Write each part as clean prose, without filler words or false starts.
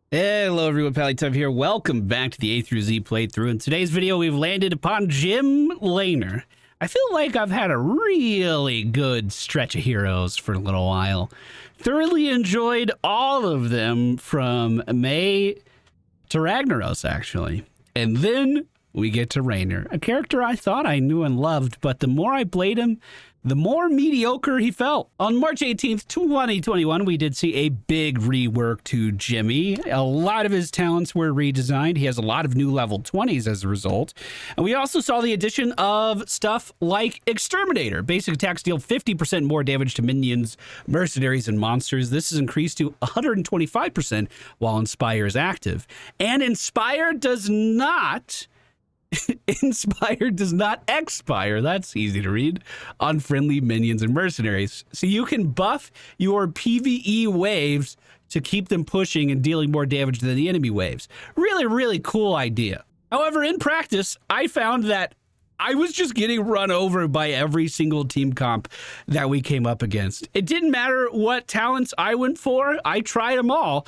Hello everyone, PallyTime here. Welcome back to the A through Z playthrough. In today's video, we've landed upon Jim Raynor. I feel like I've had a really good stretch of heroes for a little while. Thoroughly enjoyed all of them from May to Ragnaros, actually. And then we get to Raynor, a character I thought I knew and loved, but the more I played him, the more mediocre he felt. On March 18th, 2021, we did see a big rework to Jimmy. A lot of his talents were redesigned. He has a lot of new level 20s as a result. And we also saw the addition of stuff like Exterminator. Basic attacks deal 50% more damage to minions, mercenaries, and monsters. This is increased to 125% while Inspire is active. And Inspire does not expire, that's easy to read, on friendly minions and mercenaries. So you can buff your PvE waves to keep them pushing and dealing more damage than the enemy waves. Really, really cool idea. However, in practice, I found that I was just getting run over by every single team comp that we came up against. It didn't matter what talents I went for. I tried them all.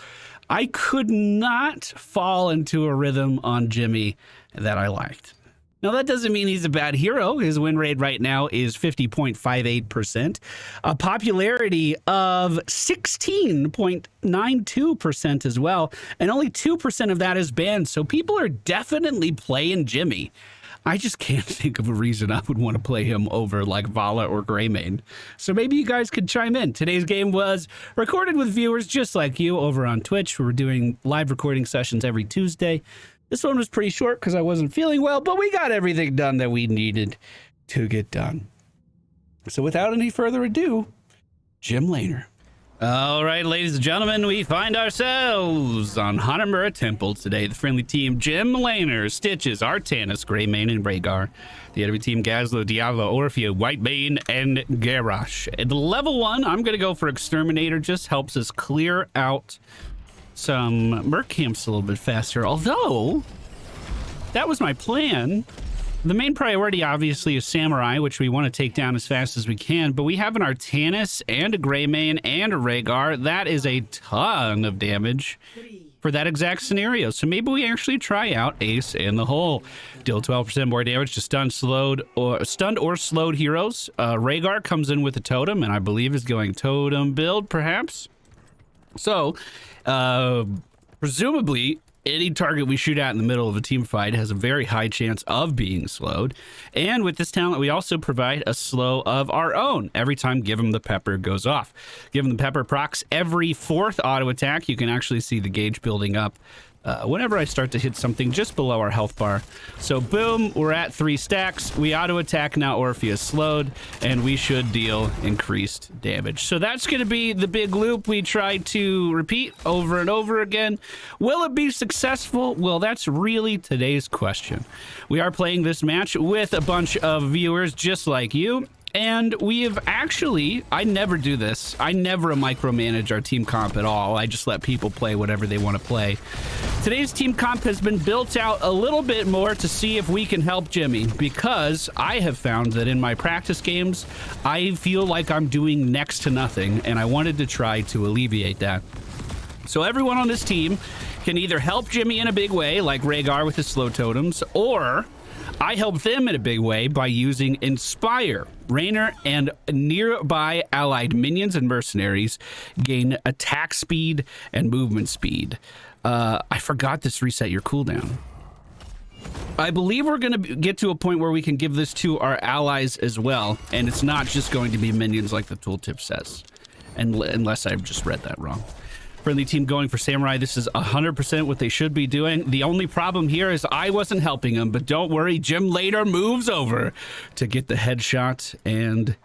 I could not fall into a rhythm on Jimmy that I liked. Now, that doesn't mean he's a bad hero. His win rate right now is 50.58%, a popularity of 16.92% as well, and only 2% of that is banned, so people are definitely playing Jimmy. I just can't think of a reason I would want to play him over like Vala or Greymane. So maybe you guys could chime in. Today's game was recorded with viewers just like you over on Twitch. We're doing live recording sessions every Tuesday. This one was pretty short because I wasn't feeling well, but we got everything done that we needed to get done. So without any further ado, Jim Raynor. All right, ladies and gentlemen, we find ourselves on Hanamura Temple today. The friendly team, Jim Raynor, Stitches, Artanis, Greymane, and Rhaegar. The enemy team, Gazlo, Diablo, Orphea, Whitebane, and Garrosh. At level 1, I'm going to go for Exterminator. Just helps us clear out some merc camps a little bit faster. Although, that was my plan. The main priority, obviously, is Samurai, which we want to take down as fast as we can. But we have an Artanis and a Greymane and a Rhaegar. That is a ton of damage for that exact scenario. So maybe we actually try out Ace in the Hole. Deal 12% more damage to stunned or slowed heroes. Rhaegar comes in with a totem, and I believe is going totem build, perhaps. So, presumably, any target we shoot at in the middle of a team fight has a very high chance of being slowed. And with this talent, we also provide a slow of our own every time Give 'em the Pepper goes off. Give 'em the Pepper procs every 4th auto attack. You can actually see the gauge building up whenever I start to hit something just below our health bar. So boom, we're at 3 stacks. We auto attack, now Orphea is slowed, and we should deal increased damage. So that's going to be the big loop we try to repeat over and over again. Will it be successful? Well, that's really today's question. We are playing this match with a bunch of viewers just like you. And we have actually, I never do this. I never micromanage our team comp at all. I just let people play whatever they want to play. Today's team comp has been built out a little bit more to see if we can help Jimmy, because I have found that in my practice games, I feel like I'm doing next to nothing, and I wanted to try to alleviate that. So everyone on this team can either help Jimmy in a big way, like Rhaegar with his slow totems, or I help them in a big way by using Inspire. Raynor and nearby allied minions and mercenaries gain attack speed and movement speed. I forgot this reset your cooldown. I believe we're going to get to a point where we can give this to our allies as well, and it's not just going to be minions like the tooltip says, unless I've just read that wrong. Friendly team going for Samurai. This is 100% what they should be doing. The only problem here is I wasn't helping him, but don't worry, Jim Raynor moves over to get the headshot and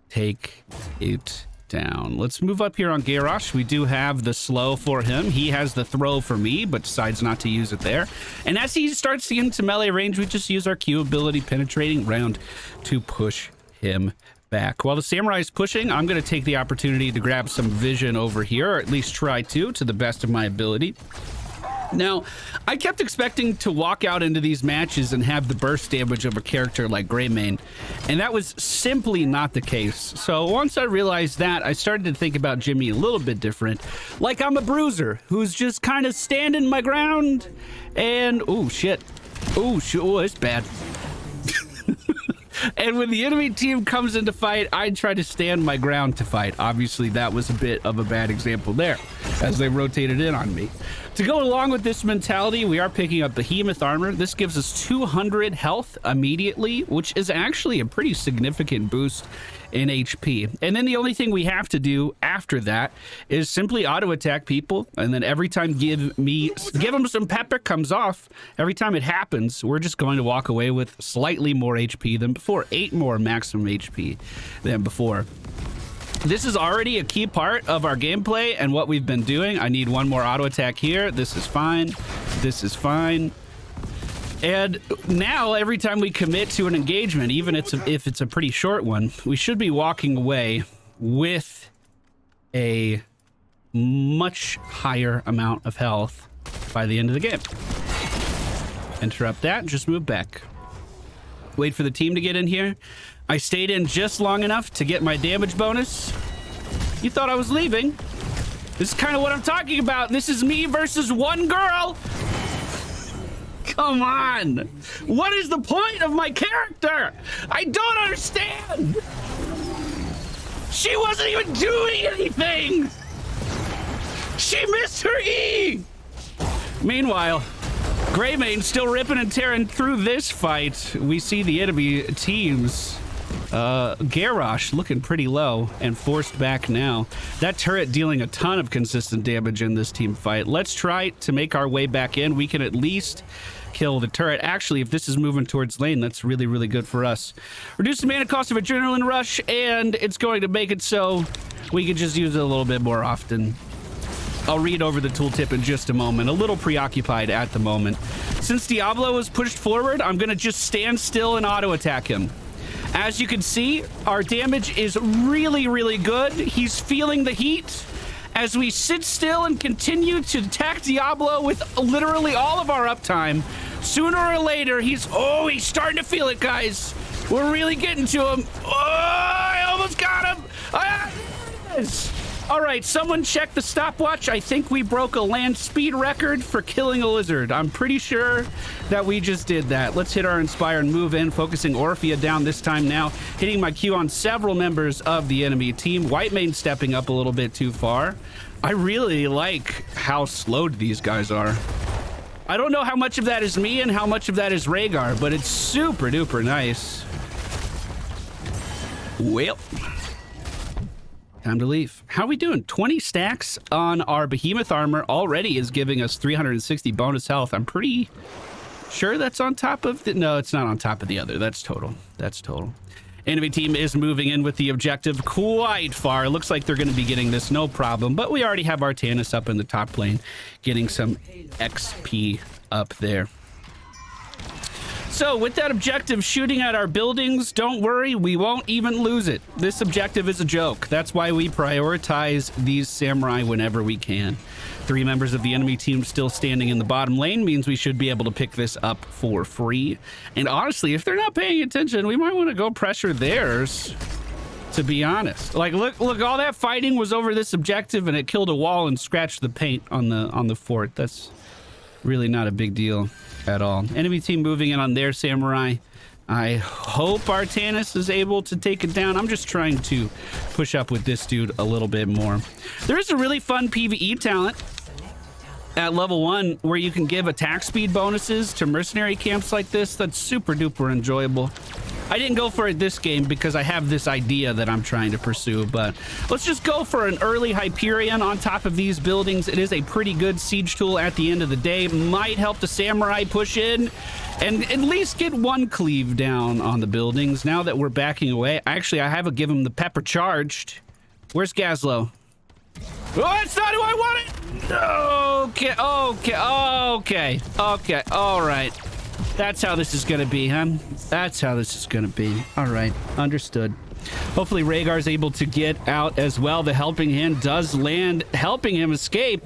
take it down. Let's move up here on Garrosh. We do have the slow for him. He has the throw for me, but decides not to use it there. And as he starts to get into melee range, we just use our Q ability, penetrating round, to push him back. While the Samurai is pushing, I'm going to take the opportunity to grab some vision over here, or at least try to the best of my ability. Now, I kept expecting to walk out into these matches and have the burst damage of a character like Greymane, and that was simply not the case. So once I realized that, I started to think about Jimmy a little bit different. Like I'm a bruiser who's just kind of standing my ground, and oh shit, oh it's bad. And when the enemy team comes in to fight, I try to stand my ground to fight. Obviously, that was a bit of a bad example there, as they rotated in on me. To go along with this mentality, we are picking up Behemoth Armor. This gives us 200 health immediately, which is actually a pretty significant boost in HP. And then the only thing we have to do after that is simply auto attack people, and then every time give them some pepper comes off, every time it happens, we're just going to walk away with slightly more HP than before, 8 more maximum HP than before. This is already a key part of our gameplay and what we've been doing. I need one more auto attack here. This is fine. This is fine. And now every time we commit to an engagement, even if it's a pretty short one, we should be walking away with a much higher amount of health by the end of the game. Interrupt that and just move back. Wait for the team to get in here. I stayed in just long enough to get my damage bonus. You thought I was leaving? This is kind of what I'm talking about. This is me versus one girl. Come on. What is the point of my character? I don't understand. She wasn't even doing anything. She missed her E. Meanwhile, Greymane still ripping and tearing through this fight. We see the enemy teams. Garrosh looking pretty low and forced back now. That turret dealing a ton of consistent damage in this team fight. Let's try to make our way back in. We can at least kill the turret. Actually, if this is moving towards lane, that's really, really good for us. Reduce the mana cost of Adrenaline Rush, and it's going to make it so we can just use it a little bit more often. I'll read over the tooltip in just a moment. A little preoccupied at the moment. Since Diablo was pushed forward, I'm going to just stand still and auto attack him. As you can see, our damage is really, really good. He's feeling the heat. As we sit still and continue to attack Diablo with literally all of our uptime, sooner or later, he's starting to feel it, guys. We're really getting to him. Oh, I almost got him. Yes. All right, someone check the stopwatch. I think we broke a land speed record for killing a lizard. I'm pretty sure that we just did that. Let's hit our Inspire and move in, focusing Orphea down this time now, hitting my Q on several members of the enemy team. Whitemane stepping up a little bit too far. I really like how slowed these guys are. I don't know how much of that is me and how much of that is Rhaegar, but it's super duper nice. Well, time to leave. How are we doing? 20 stacks on our Behemoth Armor already is giving us 360 bonus health. I'm pretty sure that's on top of the... No, it's not on top of the other. That's total. That's total. Enemy team is moving in with the objective quite far. It looks like they're going to be getting this no problem, but we already have Artanis up in the top lane, getting some XP up there. So with that objective shooting at our buildings, don't worry, we won't even lose it. This objective is a joke. That's why we prioritize these samurai whenever we can. 3 members of the enemy team still standing in the bottom lane means we should be able to pick this up for free. And honestly, if they're not paying attention, we might want to go pressure theirs, to be honest. Like, look, all that fighting was over this objective and it killed a wall and scratched the paint on the fort. That's really not a big deal at all. Enemy team moving in on their samurai. I hope Artanis is able to take it down. I'm just trying to push up with this dude a little bit more. There is a really fun PvE talent at level 1 where you can give attack speed bonuses to mercenary camps like this. That's super duper enjoyable. I didn't go for it this game because I have this idea that I'm trying to pursue, but let's just go for an early Hyperion on top of these buildings. It is a pretty good siege tool at the end of the day. Might help the samurai push in and at least get one cleave down on the buildings. Now that we're backing away, actually, I have give him the pepper charged. Where's Gazlowe? Oh, that's not who I wanted! Okay, all right. That's how this is gonna be, huh? That's how this is gonna be. All right, understood. Hopefully Rhaegar is able to get out as well. The helping hand does land, helping him escape.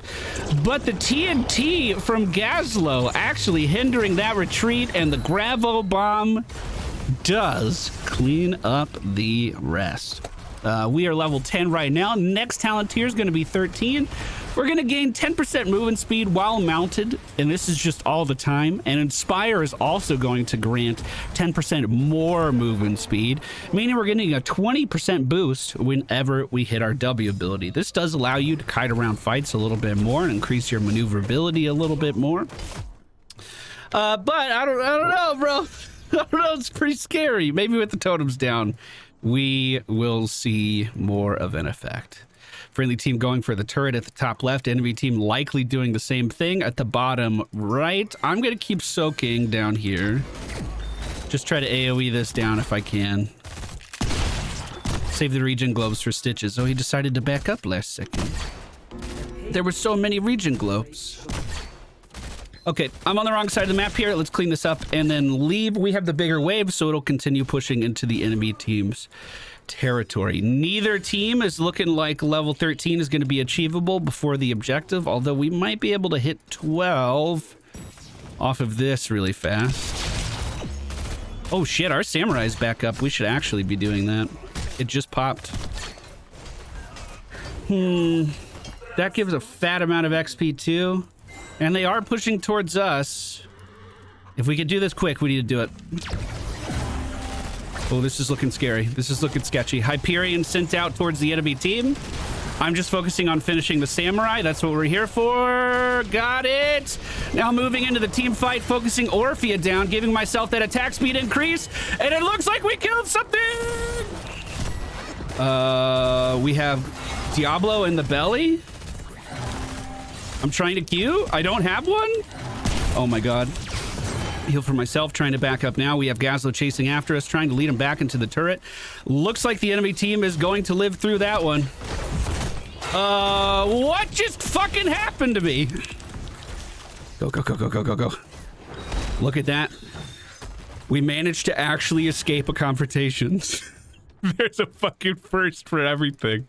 But the TNT from Gazlo actually hindering that retreat, and the Gravo Bomb does clean up the rest. We are level 10 right now. Next talent tier is going to be 13. We're going to gain 10% movement speed while mounted, and this is just all the time. And Inspire is also going to grant 10% more movement speed, meaning we're getting a 20% boost whenever we hit our W ability. This does allow you to kite around fights a little bit more and increase your maneuverability a little bit more. But I don't know, bro. I don't know, it's pretty scary. Maybe with the totems down, we will see more of an effect. Friendly team going for the turret at the top left. Enemy team likely doing the same thing at the bottom right. I'm going to keep soaking down here. Just try to AoE this down if I can. Save the regen globes for Stitches. Oh, he decided to back up last second. There were so many regen globes. Okay, I'm on the wrong side of the map here. Let's clean this up and then leave. We have the bigger wave, so it'll continue pushing into the enemy team's territory. Neither team is looking like level 13 is going to be achievable before the objective, although we might be able to hit 12 off of this really fast. Oh shit, our samurai's back up. We should actually be doing that. It just popped. That gives a fat amount of XP too. And they are pushing towards us. If we could do this quick, we need to do it. Oh, this is looking scary. This is looking sketchy. Hyperion sent out towards the enemy team. I'm just focusing on finishing the samurai. That's what we're here for. Got it. Now moving into the team fight, focusing Orphea down, giving myself that attack speed increase. And it looks like we killed something. We have Diablo in the belly. I'm trying to Q. I don't have one. Oh my god. Heal for myself, trying to back up now. We have Gazlo chasing after us, trying to lead him back into the turret. Looks like the enemy team is going to live through that one. What just fucking happened to me? Go, go, go, go, go, go, go. Look at that. We managed to actually escape a confrontation. There's a fucking first for everything.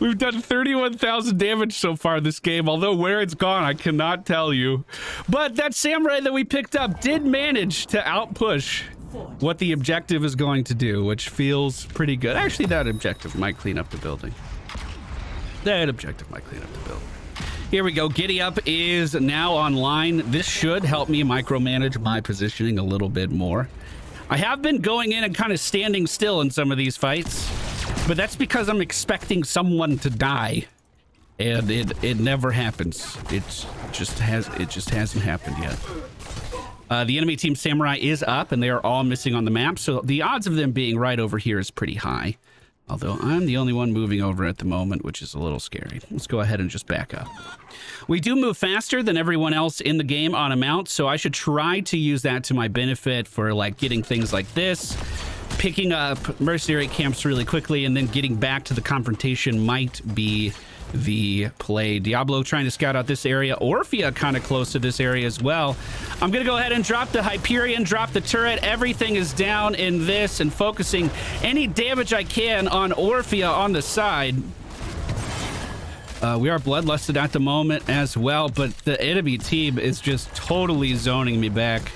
We've done 31,000 damage so far this game, although where it's gone, I cannot tell you. But that samurai that we picked up did manage to outpush what the objective is going to do, which feels pretty good. Actually, that objective might clean up the building. That objective might clean up the building. Here we go. Giddy-Up is now online. This should help me micromanage my positioning a little bit more. I have been going in and kind of standing still in some of these fights, but that's because I'm expecting someone to die, and it never happens. It just hasn't happened yet. The enemy team samurai is up, and they are all missing on the map, so the odds of them being right over here is pretty high. Although I'm the only one moving over at the moment, which is a little scary. Let's go ahead and just back up. We do move faster than everyone else in the game on a mount, so I should try to use that to my benefit for like getting things like this, picking up mercenary camps really quickly, and then getting back to the confrontation might be the play. Diablo trying to scout out this area. Orphea kind of close to this area as well. I'm going to go ahead and drop the Hyperion, drop the turret. Everything is down in this and focusing any damage I can on Orphea on the side. We are bloodlusted at the moment as well, but the enemy team is just totally zoning me back.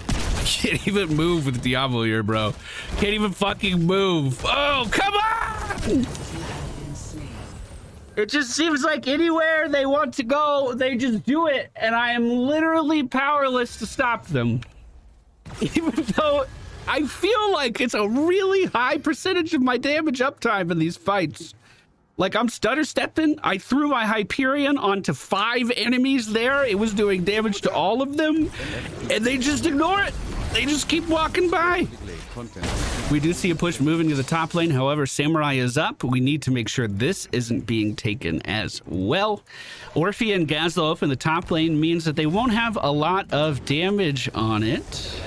I can't even move with Diablo here, bro. Can't even fucking move. Oh, come on! It just seems like anywhere they want to go, they just do it, and I am literally powerless to stop them. Even though I feel like it's a really high percentage of my damage uptime in these fights. Like, I'm stutter stepping. I threw my Hyperion onto 5 enemies there. It was doing damage to all of them, and they just ignore it. They just keep walking by. We do see a push moving to the top lane. However, Samurai is up. We need to make sure this isn't being taken as well. Orphea and Gazlo up in the top lane means that they won't have a lot of damage on it.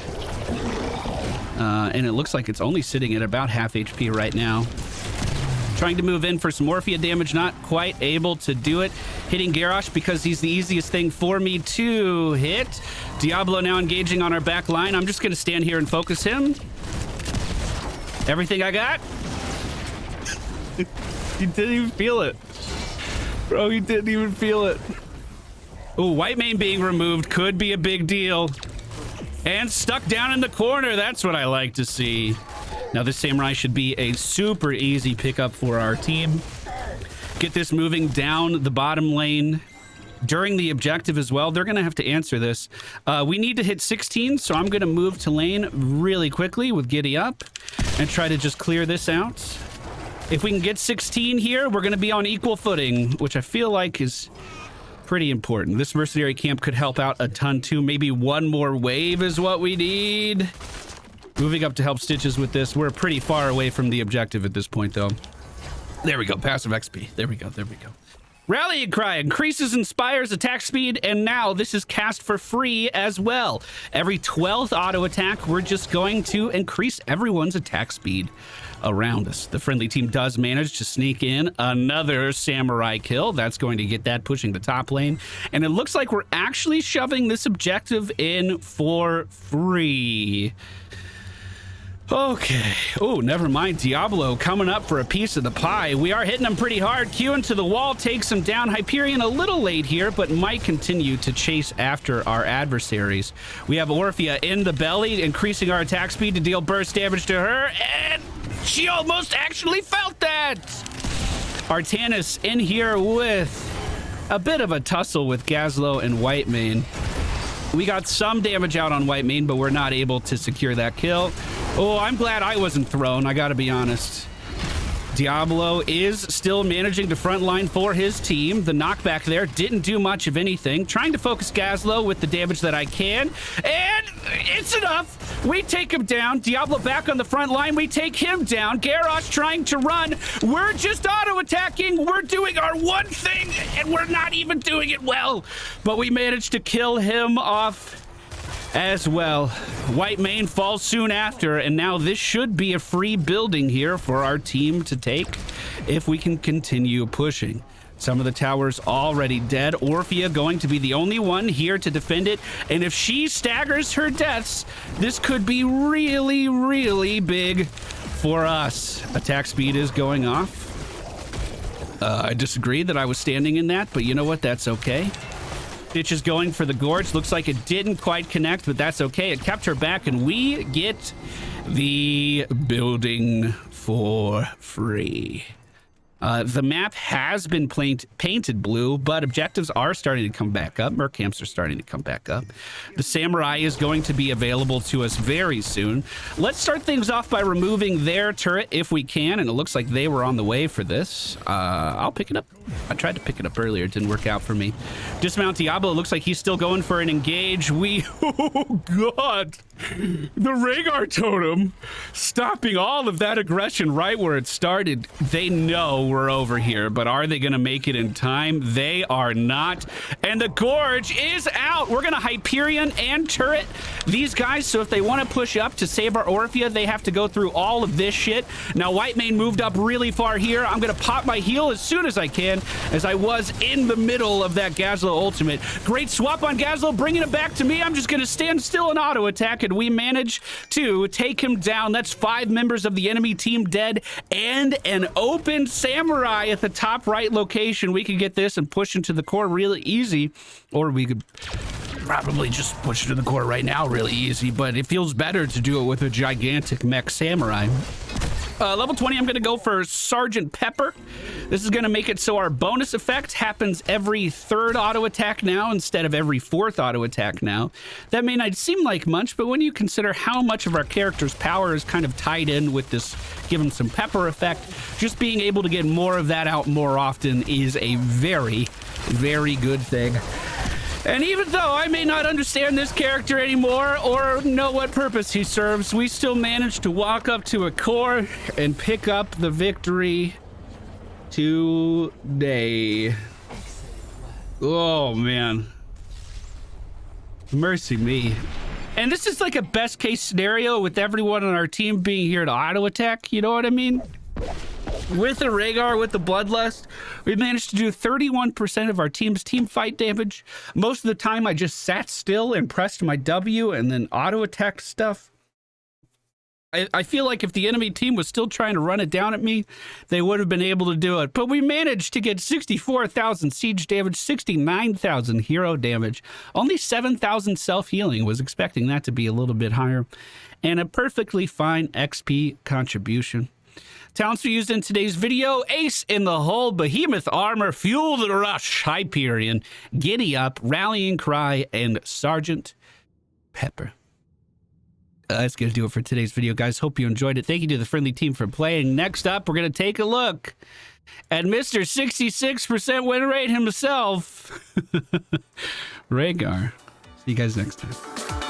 And it looks like it's only sitting at about half HP right now. Trying to move in for some Orphea damage, not quite able to do it. Hitting Garrosh because he's the easiest thing for me to hit. Diablo now engaging on our back line. I'm just going to stand here and focus him. Everything I got. You didn't even feel it. Bro, you didn't even feel it. Oh, white mane being removed could be a big deal. And stuck down in the corner. That's what I like to see. Now, this samurai should be a super easy pickup for our team. Get this moving down the bottom lane during the objective as well. They're going to have to answer this. We need to hit 16, so I'm going to move to lane really quickly with Giddy-Up and try to just clear this out. If we can get 16 here, we're going to be on equal footing, which I feel like is pretty important. This mercenary camp could help out a ton too. Maybe one more wave is what we need. Moving up to help Stitches with this. We're pretty far away from the objective at this point, though. There we go. Passive XP. There we go. There we go. Rallying Cry increases Inspire's attack speed, and now this is cast for free as well. Every 12th auto attack, we're just going to increase everyone's attack speed around us. The friendly team does manage to sneak in another samurai kill. That's going to get that pushing the top lane. And it looks like we're actually shoving this objective in for free. Okay. Oh, never mind. Diablo coming up for a piece of the pie. We are hitting him pretty hard. Q into the wall, takes him down. Hyperion a little late here, but might continue to chase after our adversaries. We have Orphea in the belly, increasing our attack speed to deal burst damage to her, and she almost actually felt that. Artanis in here with a bit of a tussle with Gazlo and White Mane. We got some damage out on White Mane, but we're not able to secure that kill. Oh, I'm glad I wasn't thrown, I gotta be honest. Diablo is still managing to frontline for his team. The knockback there didn't do much of anything. Trying to focus Gazlo with the damage that I can, and it's enough. We take him down. Diablo back on the front line. We take him down. Garrosh trying to run. We're just auto-attacking. We're doing our one thing, and we're not even doing it well. But we managed to kill him off as well. White Mane falls soon after, and now this should be a free building here for our team to take if we can continue pushing. Some of the towers already dead. Orphea going to be the only one here to defend it, and if she staggers her deaths, this could be really, really big for us. Attack speed is going off. I disagree that I was standing in that, but you know what? That's okay. Stitch is going for the Gorge. Looks like it didn't quite connect, but that's okay. It kept her back, and we get the building for free. The map has been painted blue, but objectives are starting to come back up. Merc camps are starting to come back up. The Samurai is going to be available to us very soon. Let's start things off by removing their turret if we can, and it looks like they were on the way for this. I'll pick it up. I tried to pick it up earlier. It didn't work out for me. Dismount Diablo. Looks like he's still going for an engage. Oh, God. The Rhaegar totem stopping all of that aggression right where it started. They know we're over here, but are they going to make it in time? They are not. And the Gorge is out. We're going to Hyperion and turret these guys, so if they want to push up to save our Orphea, they have to go through all of this shit. Now, White Mane moved up really far here. I'm going to pop my heal as soon as I can, as I was in the middle of that Gazlo ultimate. Great swap on Gazlo, bringing it back to me. I'm just going to stand still and auto attack, and we manage to take him down. That's 5 members of the enemy team dead and an open samurai at the top right location. We could get this and push into the core really easy, or we could probably just push into the core right now really easy, but it feels better to do it with a gigantic mech samurai. Level 20, I'm going to go for Sergeant Pepper. This is going to make it so our bonus effect happens every 3rd auto attack now instead of every 4th auto attack now. That may not seem like much, but when you consider how much of our character's power is kind of tied in with this give him some pepper effect, just being able to get more of that out more often is a very, very good thing. And even though I may not understand this character anymore or know what purpose he serves, we still managed to walk up to a core and pick up the victory today. Oh, man. Mercy me. And this is like a best case scenario with everyone on our team being here to auto attack, you know what I mean? With the Rhaegar, with the Bloodlust, we managed to do 31% of our team's team fight damage. Most of the time, I just sat still and pressed my W and then auto-attacked stuff. I feel like if the enemy team was still trying to run it down at me, they would have been able to do it. But we managed to get 64,000 siege damage, 69,000 hero damage, only 7,000 self-healing. Was expecting that to be a little bit higher, and a perfectly fine XP contribution. Talents we used in today's video: Ace in the Hole, Behemoth Armor, Fuel the Rush, Hyperion, Giddy-Up, Rallying Cry, and Sergeant Pepper. That's going to do it for today's video, guys. Hope you enjoyed it. Thank you to the friendly team for playing. Next up, we're going to take a look at Mr. 66% win rate himself, Raynor. See you guys next time.